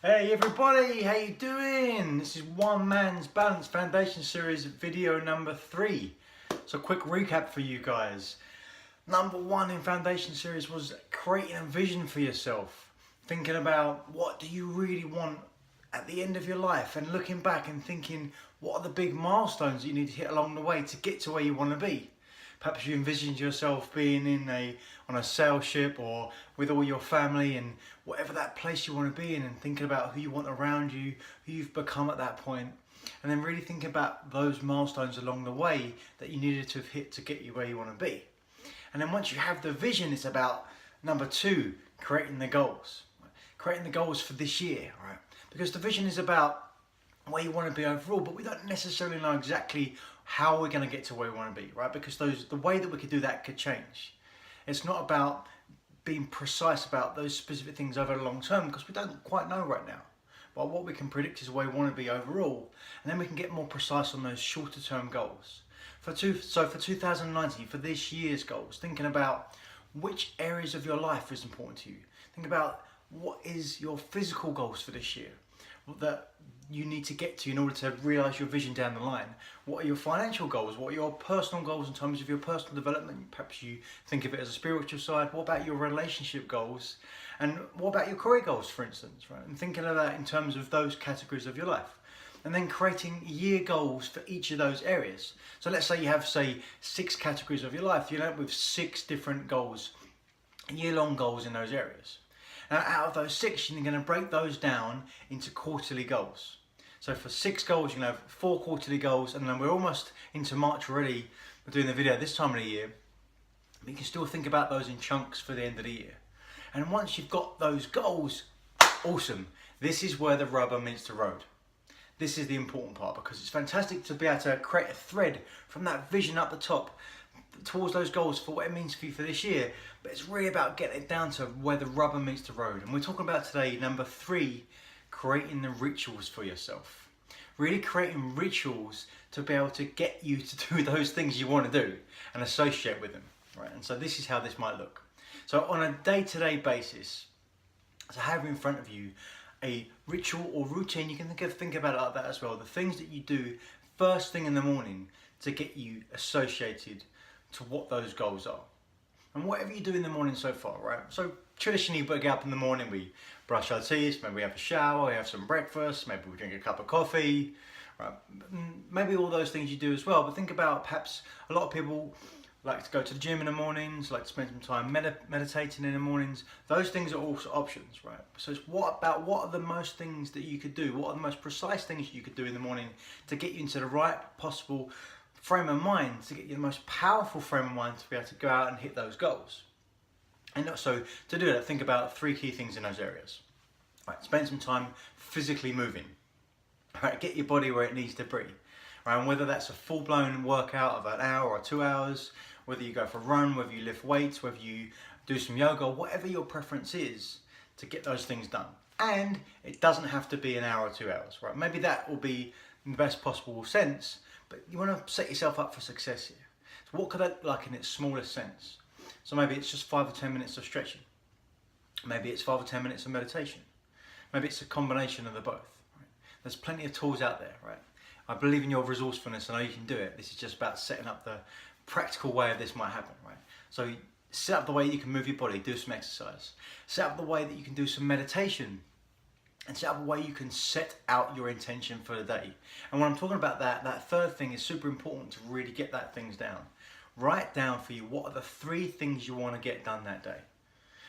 Hey everybody, how you doing? This is One Man's Balance Foundation Series video number 3. So quick recap for you guys. Number 1 in Foundation Series was creating a vision for yourself. Thinking about what do you really want at the end of your life, and looking back and thinking what are the big milestones that you need to hit along the way to get to where you want to be. Perhaps you envisioned yourself being on a sail ship or with all your family and whatever that place you want to be in, and thinking about who you want around you, who you've become at that point, and then really thinking about those milestones along the way that you needed to have hit to get you where you want to be. And then once you have the vision, it's about number 2, creating the goals. Creating the goals for this year, right? Because the vision is about where you want to be overall, but we don't necessarily know exactly how we're going to get to where we want to be, right? Because the way that we could do that could change. It's not about being precise about those specific things over the long term, because we don't quite know right now. But what we can predict is where we want to be overall, and then we can get more precise on those shorter term goals. So for 2019, for this year's goals, thinking about which areas of your life is important to you. Think about what is your physical goals for this year that you need to get to in order to realise your vision down the line. What are your financial goals? What are your personal goals in terms of your personal development? Perhaps you think of it as a spiritual side. What about your relationship goals? And what about your career goals, for instance, right? And thinking of that in terms of those categories of your life. And then creating year goals for each of those areas. So let's say you have, 6 categories of your life. You end up with 6 different goals, year-long goals in those areas. Now, out of those 6, you're going to break those down into quarterly goals. So for 6 goals, you're going to have 4 quarterly goals, and then we're almost into March already. We're doing the video this time of the year, but you can still think about those in chunks for the end of the year. And once you've got those goals, awesome. This is where the rubber meets the road. This is the important part, because it's fantastic to be able to create a thread from that vision up the top towards those goals for what it means for you for this year, but it's really about getting it down to where the rubber meets the road. And we're talking about today, number 3, creating the rituals for yourself. Really creating rituals to be able to get you to do those things you want to do and associate with them, right? And so this is how this might look. So on a day-to-day basis, to have in front of you a ritual or routine, you can think about it like that as well. The things that you do first thing in the morning to get you associated to what those goals are. And whatever you do in the morning so far, right? So traditionally we get up in the morning, we brush our teeth, maybe we have a shower, we have some breakfast, maybe we drink a cup of coffee, right? Maybe all those things you do as well, but think about perhaps a lot of people like to go to the gym in the mornings, like to spend some time meditating in the mornings. Those things are also options, right? So it's what are the most things that you could do? What are the most precise things you could do in the morning to get you into the right possible frame of mind, to get you the most powerful frame of mind to be able to go out and hit those goals. And so to do that, think about 3 key things in those areas. Right, spend some time physically moving. Right, get your body where it needs to be. Right, and whether that's a full-blown workout of an hour or 2 hours, whether you go for a run, whether you lift weights, whether you do some yoga, whatever your preference is, to get those things done. And it doesn't have to be an hour or 2 hours, right? Maybe that will be in the best possible sense, but you want to set yourself up for success here. So what could that look like in its smallest sense? So maybe it's just 5 or 10 minutes of stretching. Maybe it's 5 or 10 minutes of meditation. Maybe it's a combination of the both. Right? There's plenty of tools out there, right? I believe in your resourcefulness. I know you can do it. This is just about setting up the practical way of this might happen, right? So set up the way you can move your body, do some exercise. Set up the way that you can do some meditation. And set up a way you can set out your intention for the day. And when I'm talking about that third thing is super important to really get that things down. Write down for you what are the 3 things you want to get done that day.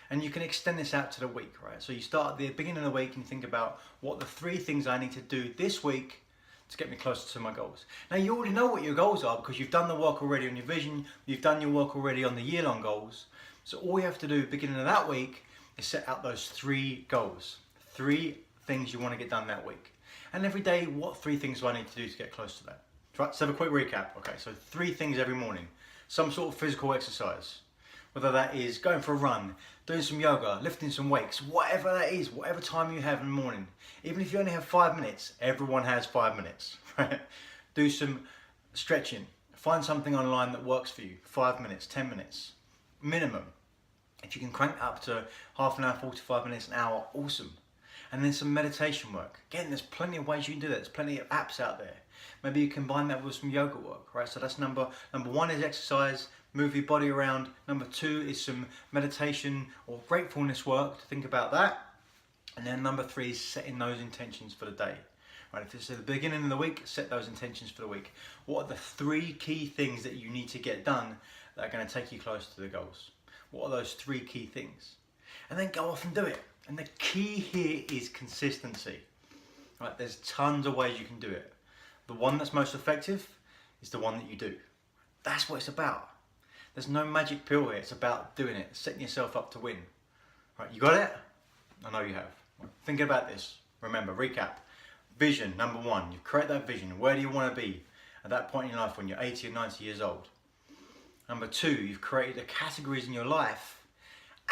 And you can extend this out to the week, right? So you start at the beginning of the week and think about what the 3 things I need to do this week to get me closer to my goals. Now you already know what your goals are because you've done the work already on your vision, you've done your work already on the year-long goals. So all you have to do at the beginning of that week is set out those 3 goals. 3 things you want to get done that week. And every day, what 3 things do I need to do to get close to that? Right, so have a quick recap. Okay, so 3 things every morning. Some sort of physical exercise. Whether that is going for a run, doing some yoga, lifting some weights, whatever that is, whatever time you have in the morning. Even if you only have 5 minutes, everyone has 5 minutes. Right? Do some stretching. Find something online that works for you. 5 minutes, 10 minutes, minimum. If you can crank up to half an hour, 45 minutes, an hour, awesome. And then some meditation work. Again, there's plenty of ways you can do that. There's plenty of apps out there. Maybe you combine that with some yoga work, right? So that's number one is exercise, move your body around. Number 2 is some meditation or gratefulness work, to think about that. And then number 3 is setting those intentions for the day. Right, if it's at the beginning of the week, set those intentions for the week. What are the 3 key things that you need to get done that are going to take you close to the goals? What are those 3 key things? And then go off and do it. And the key here is consistency. Right, there's tons of ways you can do it. The one that's most effective is the one that you do. That's what it's about. There's no magic pill here. It's about doing it, setting yourself up to win. Right, you got it? I know you have. Thinking about this. Remember, recap. Vision, number 1. You've created that vision. Where do you want to be at that point in your life when you're 80 or 90 years old? Number 2, you've created the categories in your life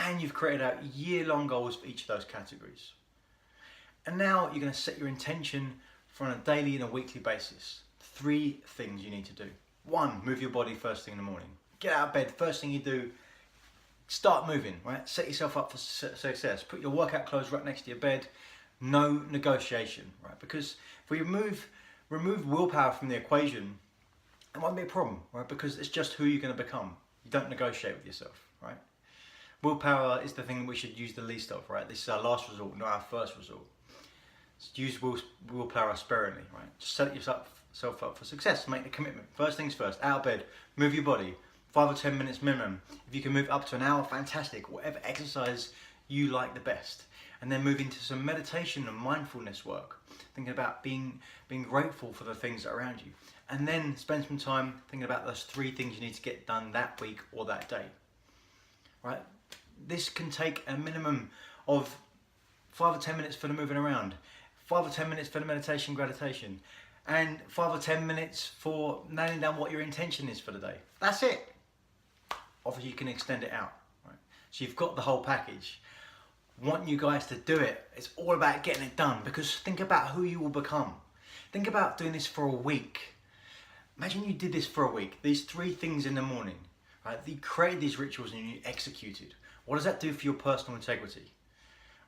and you've created out year-long goals for each of those categories. And now you're going to set your intention for on a daily and a weekly basis. 3 things you need to do. 1, move your body first thing in the morning. Get out of bed, first thing you do, start moving, right? Set yourself up for success. Put your workout clothes right next to your bed. No negotiation, right? Because if we remove willpower from the equation, it won't be a problem, right? Because it's just who you're going to become. You don't negotiate with yourself, right? Willpower is the thing that we should use the least of, right? This is our last resort, not our first resort. So use willpower sparingly, right? Just set yourself up for success. Make the commitment. First things first, out of bed, move your body. 5 or 10 minutes minimum. If you can move up to an hour, fantastic. Whatever exercise you like the best. And then move into some meditation and mindfulness work. Thinking about being grateful for the things that are around you. And then spend some time thinking about those 3 things you need to get done that week or that day. Right? This can take a minimum of 5 or 10 minutes for the moving around. 5 or 10 minutes for the meditation, gravitation. And 5 or 10 minutes for nailing down what your intention is for the day. That's it. Obviously you can extend it out. Right? So you've got the whole package. Want you guys to do it. It's all about getting it done, because think about who you will become. Think about doing this for a week. Imagine you did this for a week. These 3 things in the morning, right? You created these rituals and you executed. What does that do for your personal integrity?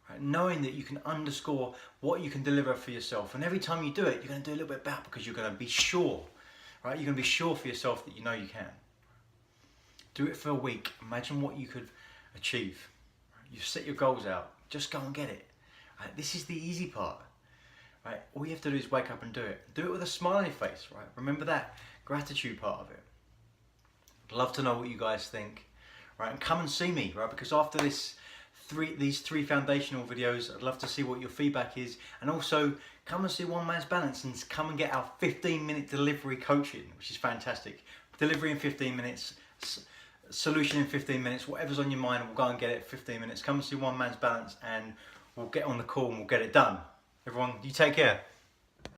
Right? Knowing that you can underscore what you can deliver for yourself, and every time you do it, you're going to do a little bit better because you're going to be sure, right? You're going to be sure for yourself that you know you can. Do it for a week. Imagine what you could achieve. You've set your goals out. Just go and get it. Right? This is the easy part. Right? All you have to do is wake up and do it. Do it with a smile on your face. Right? Remember that gratitude part of it. I'd love to know what you guys think. Right? And come and see me. Right? Because after these 3 foundational videos, I'd love to see what your feedback is. And also come and see One Man's Balance and come and get our 15-minute delivery coaching, which is fantastic. Delivery in 15 minutes. Solution in 15 minutes, whatever's on your mind, we'll go and get it in 15 minutes. Come and see One Man's Balance and we'll get on the call and we'll get it done. Everyone, you take care.